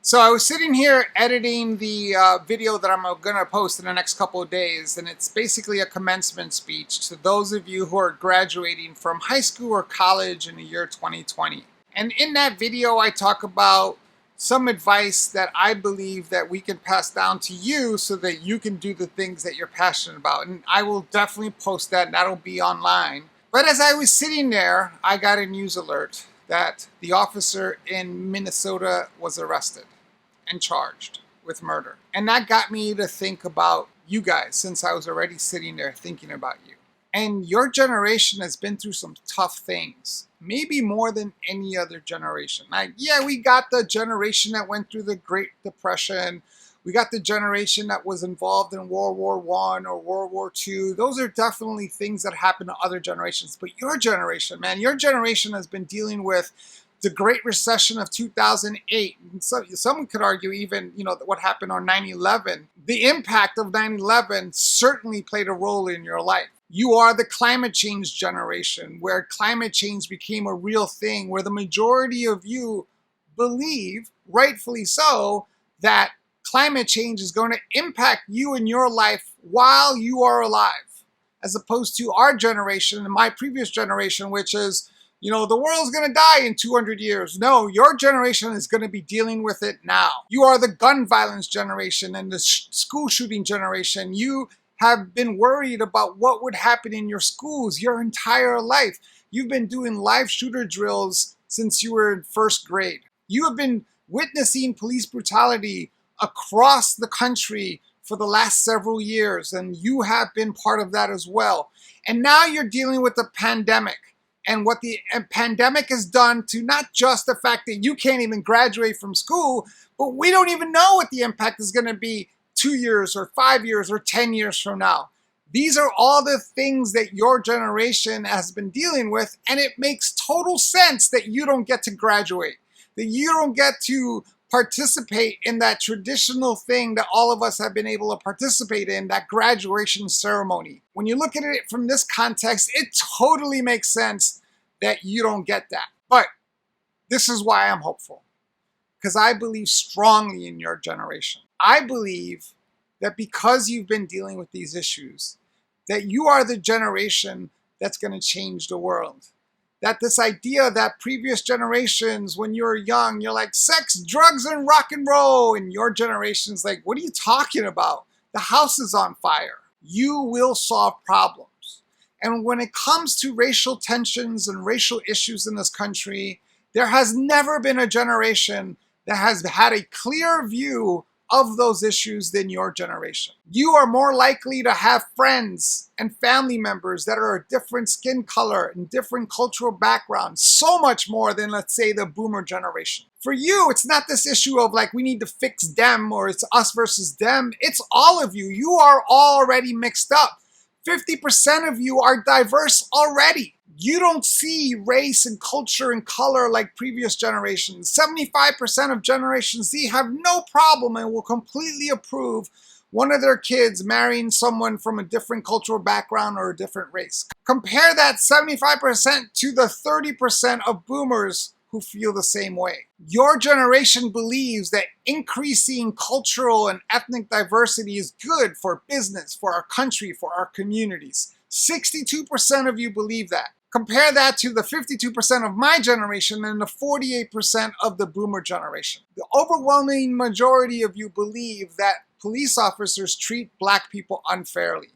So I was sitting here editing the video that I'm going to post in the next couple of days, and it's basically a commencement speech to those of you who are graduating from high school or college in the year 2020. And in that video, I talk about some advice that I believe that we can pass down to you so that you can do the things that you're passionate about. And I will definitely post that, and that'll be online. But as I was sitting there, I got a news alert that the officer in Minnesota was arrested and charged with murder. And that got me to think about you guys, since I was already sitting there thinking about you. And your generation has been through some tough things, maybe more than any other generation. Like, yeah, we got the generation that went through the Great Depression. We got the generation that was involved in World War I or World War II. Those are definitely things that happen to other generations. But your generation, man, your generation has been dealing with the Great Recession of 2008. So, some could argue even, what happened on 9/11. The impact of 9/11 certainly played a role in your life. You are the climate change generation, where climate change became a real thing, where the majority of you believe, rightfully so, that climate change is going to impact you in your life while you are alive, as opposed to our generation and my previous generation, which is, the world's going to die in 200 years. No, your generation is going to be dealing with it now. You are the gun violence generation and the school shooting generation. You have been worried about what would happen in your schools your entire life. You've been doing live shooter drills since you were in first grade. You have been witnessing police brutality across the country for the last several years, and you have been part of that as well. And now you're dealing with the pandemic. And what the pandemic has done to not just the fact that you can't even graduate from school, but we don't even know what the impact is going to be 2 years or 5 years or 10 years from now. These are all the things that your generation has been dealing with, and it makes total sense that you don't get to graduate, that you don't get to participate in that traditional thing that all of us have been able to participate in, that graduation ceremony. When you look at it from this context, it totally makes sense that you don't get that. But this is why I'm hopeful, because I believe strongly in your generation. I believe that because you've been dealing with these issues, that you are the generation that's going to change the world. That this idea that previous generations, when you were young, you're like, sex, drugs, and rock and roll. And your generation's like, what are you talking about? The house is on fire. You will solve problems. And when it comes to racial tensions and racial issues in this country, there has never been a generation that has had a clear view of those issues than your generation. You are more likely to have friends and family members that are a different skin color and different cultural background, so much more than, let's say, the boomer generation. For you, it's not this issue of like, we need to fix them or it's us versus them. It's all of you. You are already mixed up. 50% of you are diverse already. You don't see race and culture and color like previous generations. 75% of Generation Z have no problem and will completely approve one of their kids marrying someone from a different cultural background or a different race. Compare that 75% to the 30% of boomers who feel the same way. Your generation believes that increasing cultural and ethnic diversity is good for business, for our country, for our communities. 62% of you believe that. Compare that to the 52% of my generation and the 48% of the boomer generation. The overwhelming majority of you believe that police officers treat black people unfairly.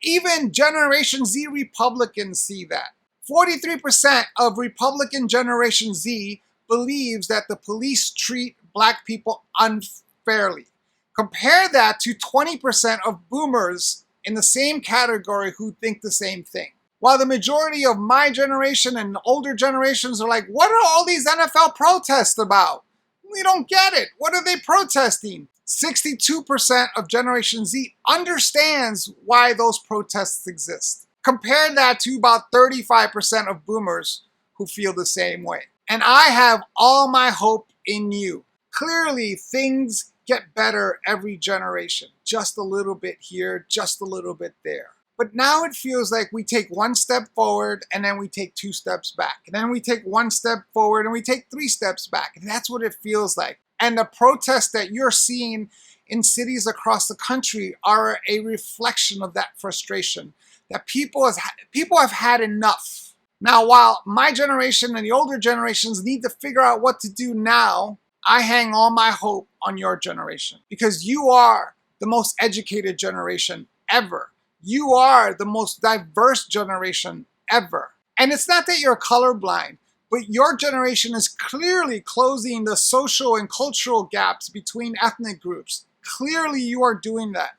Even Generation Z Republicans see that. 43% of Republican Generation Z believes that the police treat black people unfairly. Compare that to 20% of boomers in the same category who think the same thing. While the majority of my generation and older generations are like, what are all these NFL protests about? We don't get it. What are they protesting? 62% of Generation Z understands why those protests exist. Compare that to about 35% of boomers who feel the same way. And I have all my hope in you. Clearly, things get better every generation. Just a little bit here, just a little bit there. But now it feels like we take one step forward and then we take 2 steps back. And then we take 1 step forward and we take 3 steps back. And that's what it feels like. And the protests that you're seeing in cities across the country are a reflection of that frustration, that people have had enough. Now, while my generation and the older generations need to figure out what to do now, I hang all my hope on your generation, because you are the most educated generation ever. You are the most diverse generation ever. And it's not that you're colorblind, but your generation is clearly closing the social and cultural gaps between ethnic groups. Clearly you are doing that.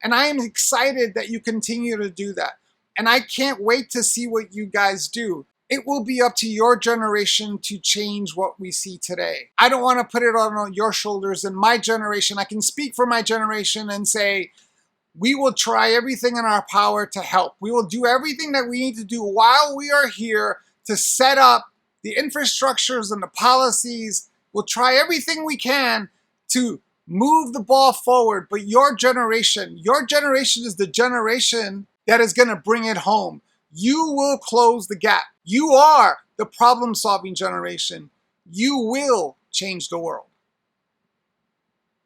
And I am excited that you continue to do that. And I can't wait to see what you guys do. It will be up to your generation to change what we see today. I don't want to put it on your shoulders. And my generation, I can speak for my generation and say, we will try everything in our power to help. We will do everything that we need to do while we are here to set up the infrastructures and the policies. We'll try everything we can to move the ball forward. But your generation is the generation that is going to bring it home. You will close the gap. You are the problem-solving generation. You will change the world.